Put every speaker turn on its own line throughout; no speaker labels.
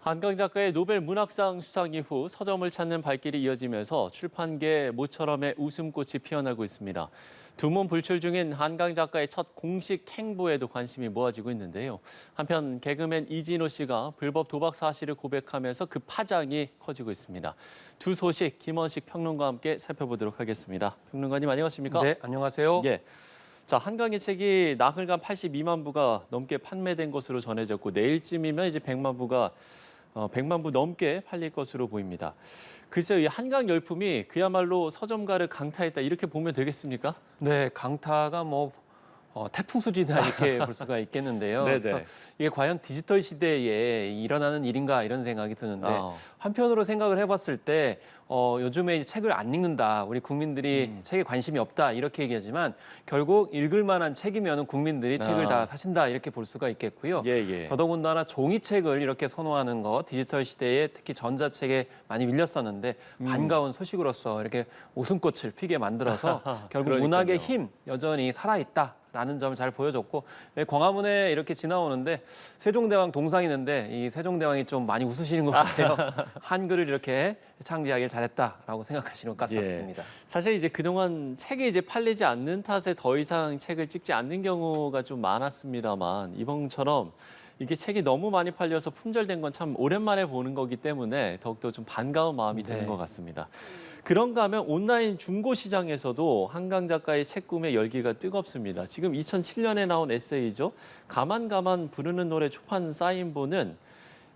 한강 작가의 노벨 문학상 수상 이후 서점을 찾는 발길이 이어지면서 출판계 모처럼의 웃음꽃이 피어나고 있습니다. 두문 불출 중인 한강 작가의 첫 공식 행보에도 관심이 모아지고 있는데요. 한편 개그맨 이진호 씨가 불법 도박 사실을 고백하면서 그 파장이 커지고 있습니다. 두 소식 김원식 평론가와 함께 살펴보도록 하겠습니다. 평론가님 안녕하십니까?
네, 안녕하세요.
예. 자, 한강의 책이 나흘간 82만 부가 넘게 판매된 것으로 전해졌고 내일쯤이면 이제 100만 부 넘게 팔릴 것으로 보입니다. 글쎄요, 이 한강 열풍이 그야말로 서점가를 강타했다 이렇게 보면 되겠습니까?
네, 강타가 태풍 수준이다 이렇게 볼 수가 있겠는데요.
네네.
그래서 이게 과연 디지털 시대에 일어나는 일인가 이런 생각이 드는데
아.
한편으로 생각을 해봤을 때 요즘에 이제 책을 안 읽는다, 우리 국민들이 책에 관심이 없다 이렇게 얘기하지만 결국 읽을 만한 책이면 국민들이 책을 다 사신다 이렇게 볼 수가 있겠고요.
예.
더더군다나 종이책을 이렇게 선호하는 거 디지털 시대에 특히 전자책에 많이 밀렸었는데 반가운 소식으로서 이렇게 웃음꽃을 피게 만들어서 결국
그러니까요.
문학의 힘 여전히 살아있다. 라는 점을 잘 보여줬고 광화문에 이렇게 지나오는데 세종대왕 동상 있는데 이 세종대왕이 좀 많이 웃으시는 것 같아요. 한글을 이렇게 창제하길 잘했다라고 생각하시는 것 같습니다.
사실 이제 그동안 책이 이제 팔리지 않는 탓에 더 이상 책을 찍지 않는 경우가 좀 많았습니다만 이번처럼 이게 책이 너무 많이 팔려서 품절된 건 참 오랜만에 보는 거기 때문에 더욱더 좀 반가운 마음이 드는 것 같습니다. 그런가 하면 온라인 중고 시장에서도 한강 작가의 책 꿈의 열기가 뜨겁습니다. 지금 2007년에 나온 에세이죠. 가만 부르는 노래 초판 사인본은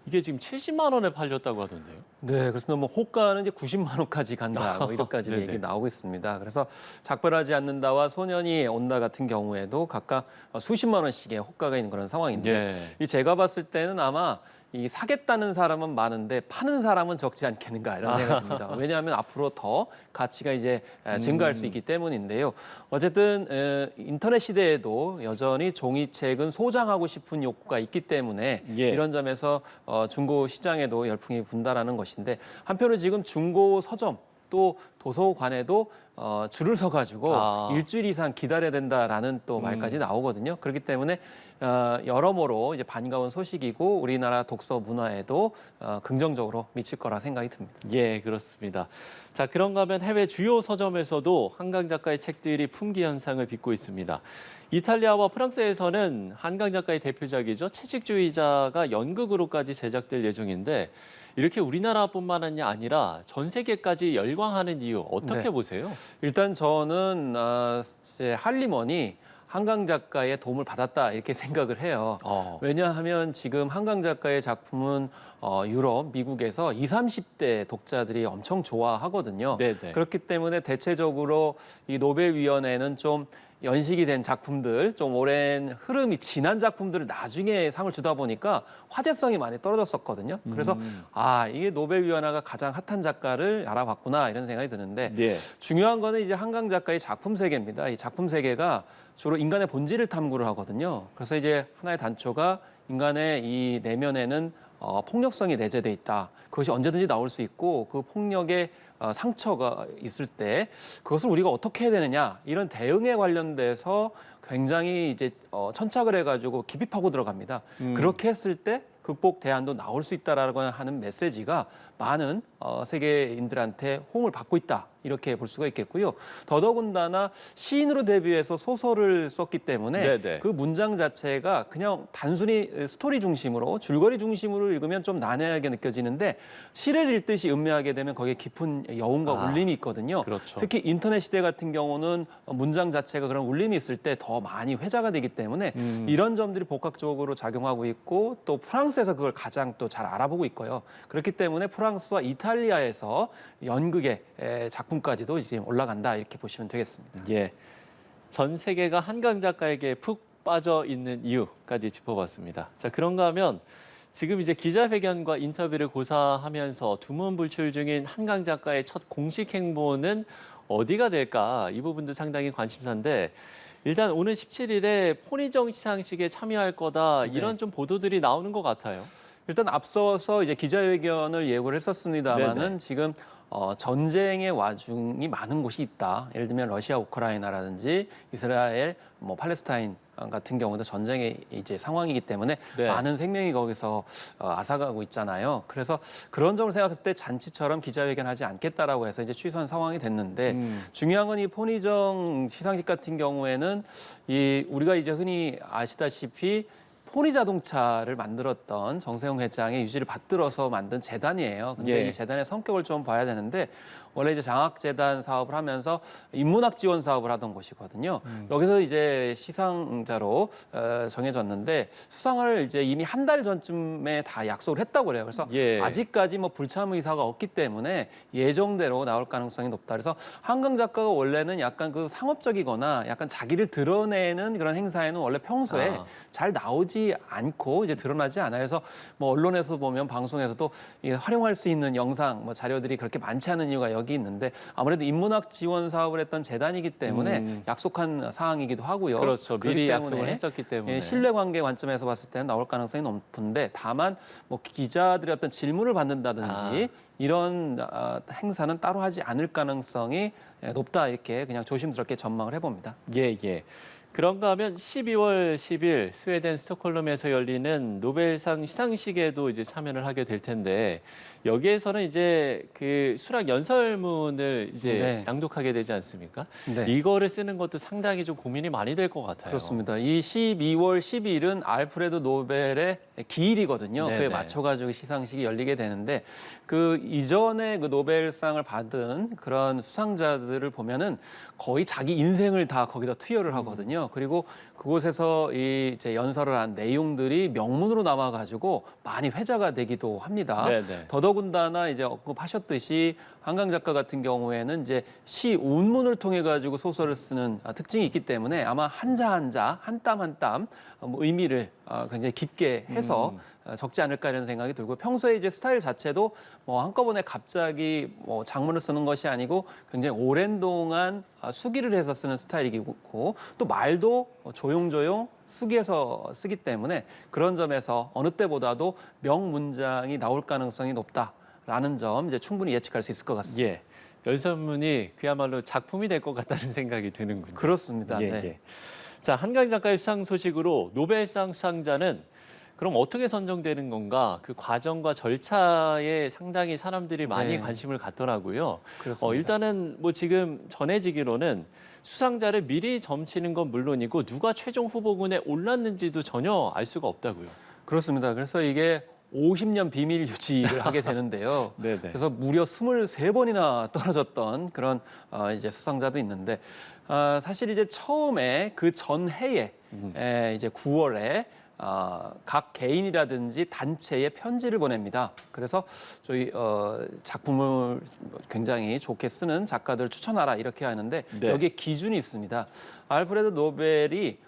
이게 지금 70만 원에 팔렸다고 하던데요.
네, 그래서 호가는 이제 90만 원까지 간다, 이렇게까지 얘기 나오고 있습니다. 그래서 작별하지 않는다와 소년이 온다 같은 경우에도 각각 수십만 원씩의 호가가 있는 그런 상황인데 이 제가 봤을 때는 아마 이 사겠다는 사람은 많은데 파는 사람은 적지 않겠는가 이런 생각이 듭니다. 왜냐하면 앞으로 더 가치가 이제 증가할 수 있기 때문인데요. 어쨌든 인터넷 시대에도 여전히 종이책은 소장하고 싶은 욕구가 있기 때문에 이런 점에서 중고 시장에도 열풍이 분다라는 것인데 한편으로 지금 중고 서점 또 도서관에도 줄을 서가지고 일주일 이상 기다려야 된다라는 또 말까지 나오거든요. 그렇기 때문에 여러모로 이제 반가운 소식이고 우리나라 독서 문화에도 긍정적으로 미칠 거라 생각이 듭니다.
예, 그렇습니다. 자, 그런가 하면 해외 주요 서점에서도 한강 작가의 책들이 품귀 현상을 빚고 있습니다. 이탈리아와 프랑스에서는 한강 작가의 대표작이죠. 채식주의자가 연극으로까지 제작될 예정인데 이렇게 우리나라뿐만 아니라 전 세계까지 열광하는 이유 어떻게 보세요?
일단 저는 한림원이 한강 작가의 도움을 받았다 이렇게 생각을 해요. 왜냐하면 지금 한강 작가의 작품은 유럽, 미국에서 20, 30대 독자들이 엄청 좋아하거든요. 그렇기 때문에 대체적으로 이 노벨위원회는 좀 연식이 된 작품들, 좀 오랜 흐름이 지난 작품들을 나중에 상을 주다 보니까 화제성이 많이 떨어졌었거든요. 그래서 이게 노벨위원회가 가장 핫한 작가를 알아봤구나 이런 생각이 드는데 중요한 거는 이제 한강 작가의 작품 세계입니다. 이 작품 세계가 주로 인간의 본질을 탐구를 하거든요. 그래서 이제 하나의 단초가 인간의 이 내면에는 폭력성이 내재돼 있다. 그것이 언제든지 나올 수 있고 그 폭력의 상처가 있을 때 그것을 우리가 어떻게 해야 되느냐 이런 대응에 관련돼서 굉장히 이제 천착을 해가지고 깊이 파고 들어갑니다. 그렇게 했을 때 극복 대안도 나올 수 있다라고 하는 메시지가 많은 세계인들한테 호응을 받고 있다. 이렇게 볼 수가 있겠고요. 더더군다나 시인으로 데뷔해서 소설을 썼기 때문에 그 문장 자체가 그냥 단순히 스토리 중심으로 줄거리 중심으로 읽으면 좀 난해하게 느껴지는데 시를 읽듯이 음미하게 되면 거기에 깊은 여운과 울림이 있거든요. 특히 인터넷 시대 같은 경우는 문장 자체가 그런 울림이 있을 때 더 많이 회자가 되기 때문에 이런 점들이 복합적으로 작용하고 있고 또 프랑스에서 그걸 가장 또 잘 알아보고 있고요. 그렇기 때문에 프랑스와 이탈리아에서 연극의 작품까지도 이제 올라간다 이렇게 보시면 되겠습니다.
전 세계가 한강 작가에게 푹 빠져 있는 이유까지 짚어봤습니다. 자, 그런가 하면 지금 이제 기자회견과 인터뷰를 고사하면서 두문불출 중인 한강 작가의 첫 공식 행보는 어디가 될까? 이 부분도 상당히 관심사인데 일단 오는 17일에 포니정 시상식에 참여할 거다 이런 좀 보도들이 나오는 것 같아요.
일단 앞서서 이제 기자회견을 예고를 했었습니다만은 지금 전쟁의 와중이 많은 곳이 있다. 예를 들면 러시아, 우크라이나라든지 이스라엘, 뭐 팔레스타인 같은 경우도 전쟁의 이제 상황이기 때문에
네.
많은 생명이 거기서 앗아가고 있잖아요. 그래서 그런 점을 생각했을 때 잔치처럼 기자회견하지 않겠다라고 해서 이제 취소한 상황이 됐는데 중요한 건 이 포니정 시상식 같은 경우에는 이 우리가 이제 흔히 아시다시피 포니 자동차를 만들었던 정세용 회장의 유지를 받들어서 만든 재단이에요. 근데
예.
이 재단의 성격을 좀 봐야 되는데 원래 이제 장학재단 사업을 하면서 인문학 지원 사업을 하던 곳이거든요. 여기서 이제 시상자로 정해졌는데 수상을 이제 이미 한 달 전쯤에 다 약속을 했다고 그래요. 그래서
예.
아직까지 뭐 불참 의사가 없기 때문에 예정대로 나올 가능성이 높다. 그래서 한강 작가가 원래는 약간 그 상업적이거나 약간 자기를 드러내는 그런 행사에는 원래 평소에 잘 나오지 않고 이제 드러나지 않아요. 그래서 뭐 언론에서 보면 방송에서도 활용할 수 있는 영상, 뭐 자료들이 그렇게 많지 않은 이유가 여기 있는데 아무래도 인문학 지원 사업을 했던 재단이기 때문에 약속한 사항이기도 하고요.
그렇죠.
그렇기
미리
때문에
약속을 했었기 때문에.
예, 신뢰관계 관점에서 봤을 때는 나올 가능성이 높은데 다만 뭐 기자들의 어떤 질문을 받는다든지 이런 행사는 따로 하지 않을 가능성이 높다 이렇게 그냥 조심스럽게 전망을 해봅니다.
예, 예. 그런가 하면 12월 10일 스웨덴 스톡홀름에서 열리는 노벨상 시상식에도 이제 참여를 하게 될 텐데 여기에서는 이제 그 수락 연설문을 이제
네.
낭독하게 되지 않습니까?
네.
이거를 쓰는 것도 상당히 좀 고민이 많이 될 것 같아요.
그렇습니다. 이 12월 10일은 알프레드 노벨의 기일이거든요.
네네.
그에 맞춰가지고 시상식이 열리게 되는데 그 이전에 그 노벨상을 받은 그런 수상자들을 보면은 거의 자기 인생을 다 거기다 투여를 하거든요. 그리고 그곳에서 이 이제 연설을 한 내용들이 명문으로 남아가지고 많이 회자가 되기도 합니다.
네네.
더더군다나 이제 언급하셨듯이 한강 작가 같은 경우에는 이제 시 운문을 통해 가지고 소설을 쓰는 특징이 있기 때문에 아마 한자 한자, 한 땀 한 땀 의미를 굉장히 깊게 해서 적지 않을까 이런 생각이 들고 평소에 이제 스타일 자체도 뭐 한꺼번에 갑자기 뭐 장문을 쓰는 것이 아니고 굉장히 오랜 동안 수기를 해서 쓰는 스타일이고 또 말도 조용조용 수기해서 쓰기 때문에 그런 점에서 어느 때보다도 명문장이 나올 가능성이 높다라는 점 이제 충분히 예측할 수 있을 것 같습니다.
예. 연설문이 그야말로 작품이 될 것 같다는 생각이 드는군요.
그렇습니다.
예,
네.
예. 자, 한강 작가의 수상 소식으로 노벨상 수상자는 그럼 어떻게 선정되는 건가? 그 과정과 절차에 상당히 사람들이 많이
네.
관심을 갖더라고요.
그렇습니다.
일단은 뭐 지금 전해지기로는 수상자를 미리 점치는 건 물론이고 누가 최종 후보군에 올랐는지도 전혀 알 수가 없다고요.
그렇습니다. 그래서 이게 50년 비밀 유지를 하게 되는데요.
네네.
그래서 무려 23번이나 떨어졌던 그런 이제 수상자도 있는데 사실 이제 처음에 그 전해에 이제 9월에 각 개인이라든지 단체에 편지를 보냅니다. 그래서 저희 작품을 굉장히 좋게 쓰는 작가들 추천하라 이렇게 하는데
네.
여기에 기준이 있습니다. 알프레드 노벨이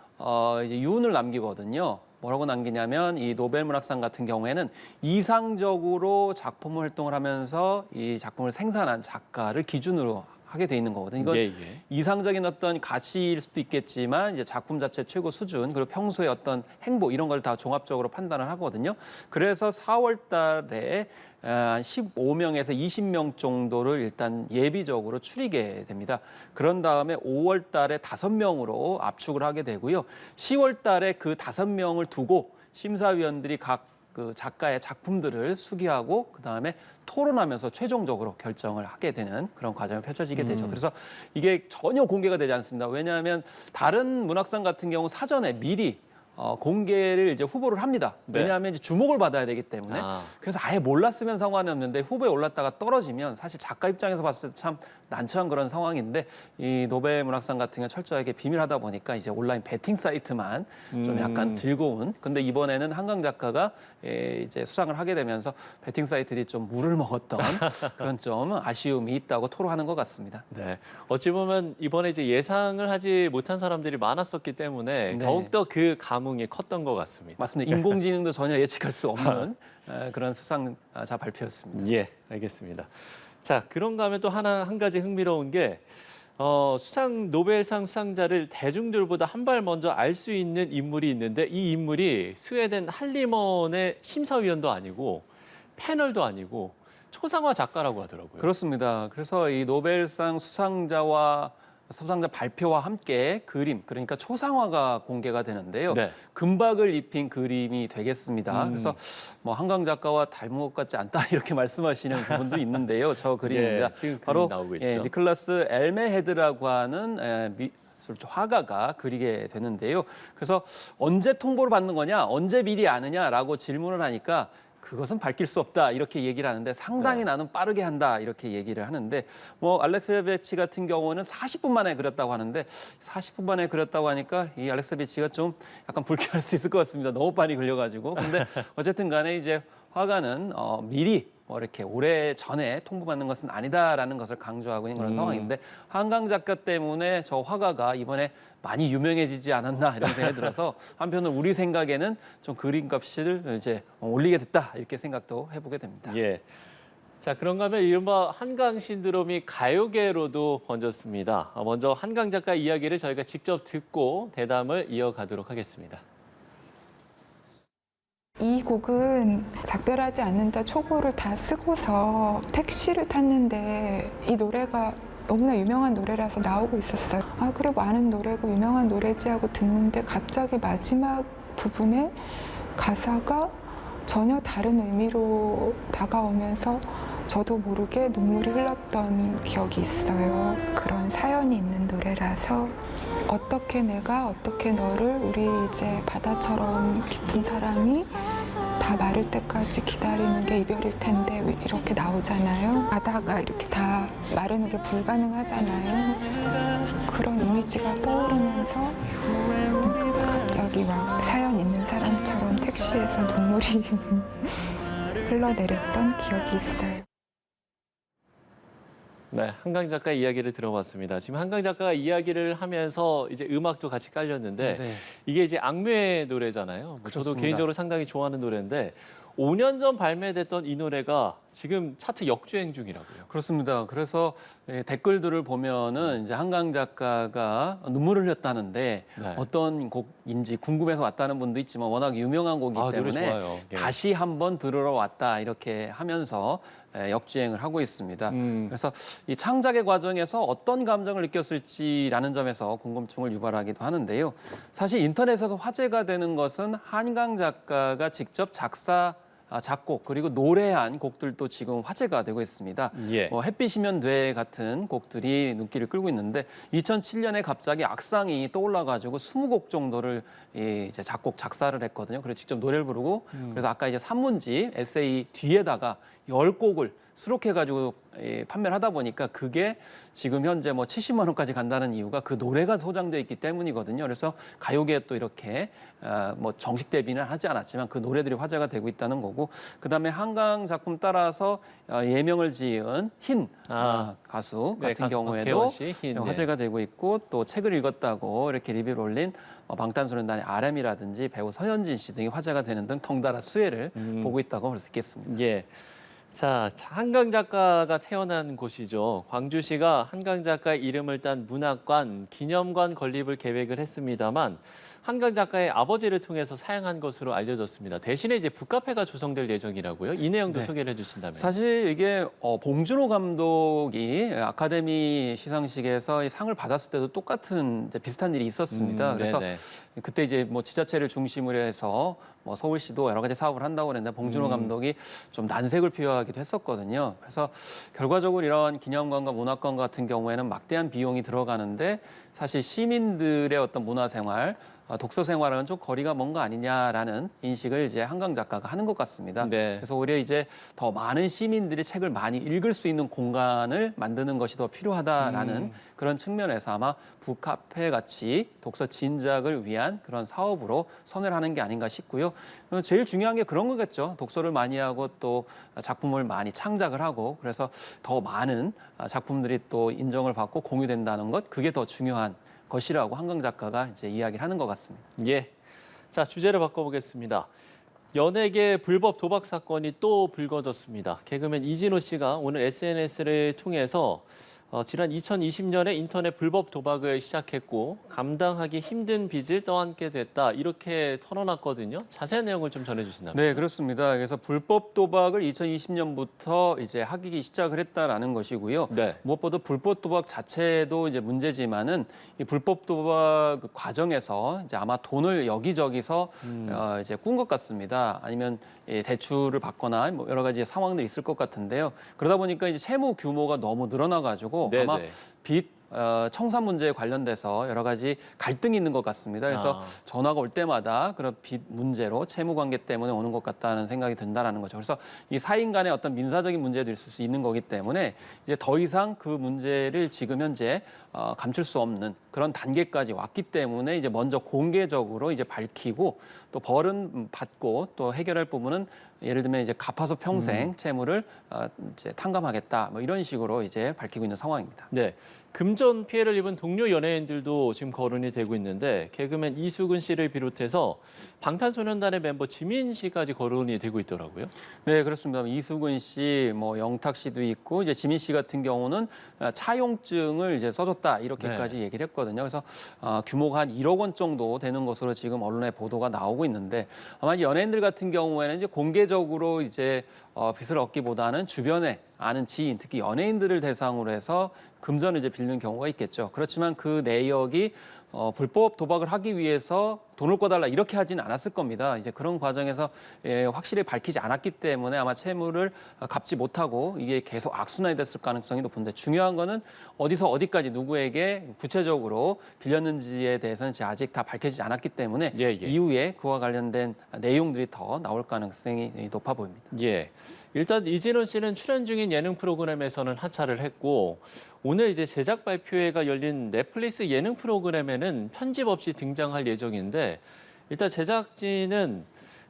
이제 유언을 남기거든요. 뭐라고 남기냐면 이 노벨문학상 같은 경우에는 이상적으로 작품 활동을 하면서 이 작품을 생산한 작가를 기준으로 하게 돼 있는 거거든요. 이건
예, 예.
이상적인 어떤 가치일 수도 있겠지만 이제 작품 자체 최고 수준 그리고 평소의 어떤 행보 이런 걸 다 종합적으로 판단을 하거든요. 그래서 4월 달에 한 15명에서 20명 정도를 일단 예비적으로 추리게 됩니다. 그런 다음에 5월 달에 5명으로 압축을 하게 되고요. 10월 달에 그 5명을 두고 심사위원들이 각 그 작가의 작품들을 수기하고 그다음에 토론하면서 최종적으로 결정을 하게 되는 그런 과정이 펼쳐지게 되죠. 그래서 이게 전혀 공개가 되지 않습니다. 왜냐하면 다른 문학상 같은 경우 사전에 미리 공개를 이제 후보를 합니다.
네.
왜냐하면 이제 주목을 받아야 되기 때문에. 그래서 아예 몰랐으면 상관이 없는데 후보에 올랐다가 떨어지면 사실 작가 입장에서 봤을 때 참 난처한 그런 상황인데 이 노벨 문학상 같은 경우 철저하게 비밀하다 보니까 이제 온라인 베팅 사이트만 좀 약간 즐거운. 근데 이번에는 한강 작가가 이제 수상을 하게 되면서 베팅 사이트들이 좀 물을 먹었던 그런 좀 아쉬움이 있다고 토로하는 것 같습니다.
네. 어찌 보면 이번에 이제 예상을 하지 못한 사람들이 많았었기 때문에
네.
더욱더 그 감흥이 컸던 것 같습니다.
맞습니다. 인공지능도 전혀 예측할 수 없는 그런 수상자 발표였습니다.
예, 알겠습니다. 자, 그런가 하면 또 한 가지 흥미로운 게 수상 노벨상 수상자를 대중들보다 한 발 먼저 알 수 있는 인물이 있는데 이 인물이 스웨덴 할리먼의 심사위원도 아니고 패널도 아니고 초상화 작가라고 하더라고요.
그렇습니다. 그래서 이 노벨상 수상자 발표와 함께 그림, 그러니까 초상화가 공개가 되는데요.
네.
금박을 입힌 그림이 되겠습니다. 그래서 뭐 한강 작가와 닮은 것 같지 않다 이렇게 말씀하시는 부분도 있는데요. 저 그림입니다.
지금
바로
나오고 있죠.
니클라스 엘메헤드라고 하는 미술적 화가가 그리게 되는데요. 그래서 언제 통보를 받는 거냐, 언제 미리 아느냐라고 질문을 하니까 그것은 밝힐 수 없다 이렇게 얘기를 하는데 상당히
네.
나는 빠르게 한다 이렇게 얘기를 하는데 뭐 알렉세비치 같은 경우는 40분 만에 그렸다고 하는데 40분 만에 그렸다고 하니까 이 알렉세비치가 좀 약간 불쾌할 수 있을 것 같습니다. 너무 빨리 그려가지고. 근데 어쨌든 간에 이제 화가는 미리 뭐 이렇게 오래 전에 통보받는 것은 아니다라는 것을 강조하고 있는 그런 상황인데 한강 작가 때문에 저 화가가 이번에 많이 유명해지지 않았나 이런 생각이 들어서 한편으로 우리 생각에는 좀 그림값을 이제 올리게 됐다 이렇게 생각도 해보게 됩니다.
예. 자, 그런가 하면 이른바 한강 신드롬이 가요계로도 번졌습니다. 먼저 한강 작가 이야기를 저희가 직접 듣고 대담을 이어가도록 하겠습니다.
이 곡은 작별하지 않는다 초고를 다 쓰고서 택시를 탔는데 이 노래가 너무나 유명한 노래라서 나오고 있었어요. 아, 그래 많은 노래고 유명한 노래지 하고 듣는데 갑자기 마지막 부분에 가사가 전혀 다른 의미로 다가오면서 저도 모르게 눈물이 흘렀던 기억이 있어요. 그런 사연이 있는 노래라서 어떻게 내가 어떻게 너를 우리 이제 바다처럼 깊은 사랑이 다 마를 때까지 기다리는 게 이별일 텐데 이렇게 나오잖아요. 바다가 이렇게 다 마르는 게 불가능하잖아요. 그런 이미지가 떠오르면서 갑자기 막 사연 있는 사람처럼 택시에서 눈물이 흘러내렸던 기억이 있어요.
네, 한강 작가 이야기를 들어봤습니다. 지금 한강 작가가 이야기를 하면서 이제 음악도 같이 깔렸는데
네.
이게 이제 악뮤의 노래잖아요. 뭐 저도
그렇습니다.
개인적으로 상당히 좋아하는 노래인데 5년 전 발매됐던 이 노래가 지금 차트 역주행 중이라고요.
그렇습니다. 그래서 댓글들을 보면은 이제 한강 작가가 눈물을 흘렸다는데
네.
어떤 곡인지 궁금해서 왔다는 분도 있지만 워낙 유명한 곡이기
노래
때문에
좋아요. 예.
다시 한번 들으러 왔다 이렇게 하면서 역주행을 하고 있습니다. 그래서 이 창작의 과정에서 어떤 감정을 느꼈을지라는 점에서 궁금증을 유발하기도 하는데요. 사실 인터넷에서 화제가 되는 것은 한강 작가가 직접 작곡 그리고 노래한 곡들도 지금 화제가 되고 있습니다.
예.
햇빛이면 돼 같은 곡들이 눈길을 끌고 있는데 2007년에 갑자기 악상이 떠올라가지고 20곡 정도를 이제 작곡 작사를 했거든요. 그래서 직접 노래를 부르고 그래서 아까 이제 산문집 에세이 뒤에다가 10곡을 수록해가지고 판매를 하다 보니까 그게 지금 현재 뭐 70만 원까지 간다는 이유가 그 노래가 소장되어 있기 때문이거든요. 그래서 가요계에 또 이렇게 뭐 정식 데뷔는 하지 않았지만 그 노래들이 화제가 되고 있다는 거고 그다음에 한강 작품 따라서 예명을 지은 흰 가수
네,
같은
가수
경우에도
박혜원 씨, 흰,
화제가 되고 있고 또 책을 읽었다고 이렇게 리뷰를 올린 방탄소년단의 RM이라든지 배우 서현진 씨 등이 화제가 되는 등 덩달아 수혜를 보고 있다고 볼 수 있겠습니다.
예. 자, 한강 작가가 태어난 곳이죠. 광주시가 한강 작가의 이름을 딴 문학관, 기념관 건립을 계획을 했습니다만 한강 작가의 아버지를 통해서 사양한 것으로 알려졌습니다. 대신에 이제 북카페가 조성될 예정이라고요. 이 내용도
네.
소개를 해주신다면.
사실 이게 봉준호 감독이 아카데미 시상식에서 이 상을 받았을 때도 똑같은 이제 비슷한 일이 있었습니다. 그래서
네네.
그때 이제 뭐 지자체를 중심으로 해서 뭐 서울시도 여러 가지 사업을 한다고 그랬는데 봉준호 감독이 좀 난색을 표하기도 했었거든요. 그래서 결과적으로 이런 기념관과 문학관 같은 경우에는 막대한 비용이 들어가는데 사실 시민들의 어떤 문화생활, 독서 생활과는 좀 거리가 먼 거 아니냐라는 인식을 이제 한강 작가가 하는 것 같습니다.
네.
그래서 오히려 이제 더 많은 시민들이 책을 많이 읽을 수 있는 공간을 만드는 것이 더 필요하다라는 그런 측면에서 아마 북카페 같이 독서 진작을 위한 그런 사업으로 선회를 하는 게 아닌가 싶고요. 제일 중요한 게 그런 거겠죠. 독서를 많이 하고 또 작품을 많이 창작을 하고 그래서 더 많은 작품들이 또 인정을 받고 공유된다는 것 그게 더 중요한 것이라고 한강 작가가 이제 이야기를 하는 것 같습니다.
예. 자, 주제를 바꿔보겠습니다. 연예계 불법 도박 사건이 또 불거졌습니다. 개그맨 이진호 씨가 오늘 SNS를 통해서 지난 2020년에 인터넷 불법 도박을 시작했고 감당하기 힘든 빚을 떠안게 됐다. 이렇게 털어놨거든요. 자세한 내용을 좀 전해주신다면.
네, 그렇습니다. 그래서 불법 도박을 2020년부터 이제 하기 시작을 했다라는 것이고요.
네.
무엇보다 불법 도박 자체도 이제 문제지만은 이 불법 도박 과정에서 이제 아마 돈을 여기저기서 이제 꾼 것 같습니다. 아니면 대출을 받거나 뭐 여러 가지 상황들이 있을 것 같은데요. 그러다 보니까 이제 채무 규모가 너무 늘어나가지고
네네.
아마 빚 청산 문제에 관련돼서 여러 가지 갈등이 있는 것 같습니다. 그래서 전화가 올 때마다 그런 빚 문제로 채무 관계 때문에 오는 것 같다는 생각이 든다라는 거죠. 그래서 이 사인 간의 어떤 민사적인 문제도 있을 수 있는 거기 때문에 이제 더 이상 그 문제를 지금 현재 감출 수 없는 그런 단계까지 왔기 때문에 이제 먼저 공개적으로 이제 밝히고 또 벌은 받고 또 해결할 부분은 예를 들면 이제 갚아서 평생 채무를 이제 탕감하겠다 뭐 이런 식으로 이제 밝히고 있는 상황입니다.
네. 금전 피해를 입은 동료 연예인들도 지금 거론이 되고 있는데 개그맨 이수근 씨를 비롯해서 방탄소년단의 멤버 지민 씨까지 거론이 되고 있더라고요.
네, 그렇습니다. 이수근 씨, 뭐 영탁 씨도 있고 이제 지민 씨 같은 경우는 차용증을 이제 써줬다 이렇게까지 얘기를 했거든요. 그래서 규모가 한 1억 원 정도 되는 것으로 지금 언론에 보도가 나오고 있는데 아마 연예인들 같은 경우에는 이제 공개적으로 이제 빚을 얻기보다는 주변에 아는 지인, 특히 연예인들을 대상으로 해서 금전을 이제 빌리는 경우가 있겠죠. 그렇지만 그 내역이 불법 도박을 하기 위해서 돈을 꿔달라 이렇게 하지는 않았을 겁니다. 이제 그런 과정에서 확실히 밝히지 않았기 때문에 아마 채무를 갚지 못하고 이게 계속 악순환이 됐을 가능성이 높은데 중요한 거는 어디서 어디까지 누구에게 구체적으로 빌렸는지에 대해서는 아직 다 밝혀지지 않았기 때문에 이후에 그와 관련된 내용들이 더 나올 가능성이 높아 보입니다.
예. 일단 이진원 씨는 출연 중인 예능 프로그램에서는 하차를 했고 오늘 이제 제작 발표회가 열린 넷플릭스 예능 프로그램에는 편집 없이 등장할 예정인데 일단 제작진은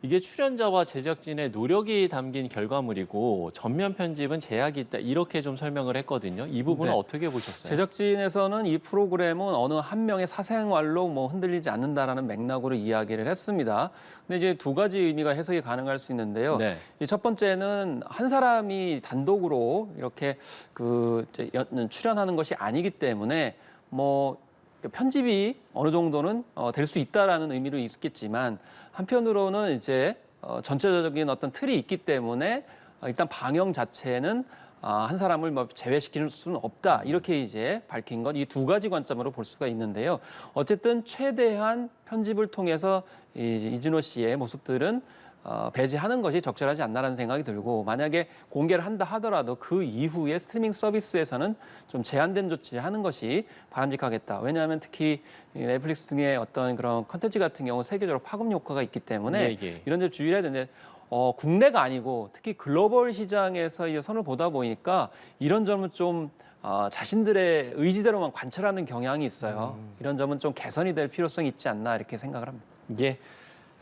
이게 출연자와 제작진의 노력이 담긴 결과물이고 전면 편집은 제약이 있다 이렇게 좀 설명을 했거든요. 이 부분은 어떻게 보셨어요?
제작진에서는 이 프로그램은 어느 한 명의 사생활로 뭐 흔들리지 않는다라는 맥락으로 이야기를 했습니다. 근데 이제 두 가지 의미가 해석이 가능할 수 있는데요. 이 첫 번째는 한 사람이 단독으로 이렇게 출연하는 것이 아니기 때문에 뭐 편집이 어느 정도는 될 수 있다라는 의미로 있겠지만 한편으로는 이제 전체적인 어떤 틀이 있기 때문에 일단 방영 자체는 한 사람을 뭐 제외시킬 수는 없다 이렇게 이제 밝힌 것 이 두 가지 관점으로 볼 수가 있는데요. 어쨌든 최대한 편집을 통해서 이진호 씨의 모습들은 배제하는 것이 적절하지 않나라는 생각이 들고 만약에 공개를 한다 하더라도 그 이후에 스트리밍 서비스에서는 좀 제한된 조치하는 것이 바람직하겠다. 왜냐하면 특히 넷플릭스 등의 어떤 그런 컨텐츠 같은 경우 세계적으로 파급 효과가 있기 때문에 이런 점 주의를 해야 되는데 국내가 아니고 특히 글로벌 시장에서 이 선을 보다 보니까 이런 점은 좀 자신들의 의지대로만 관철하는 경향이 있어요. 이런 점은 좀 개선이 될 필요성이 있지 않나 이렇게 생각을 합니다.
예.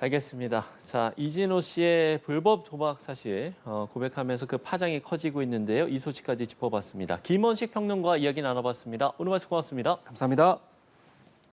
알겠습니다. 자, 이진호 씨의 불법 도박 사실 고백하면서 그 파장이 커지고 있는데요. 이 소식까지 짚어봤습니다. 김원식 평론가와 이야기 나눠봤습니다. 오늘 말씀 고맙습니다.
감사합니다.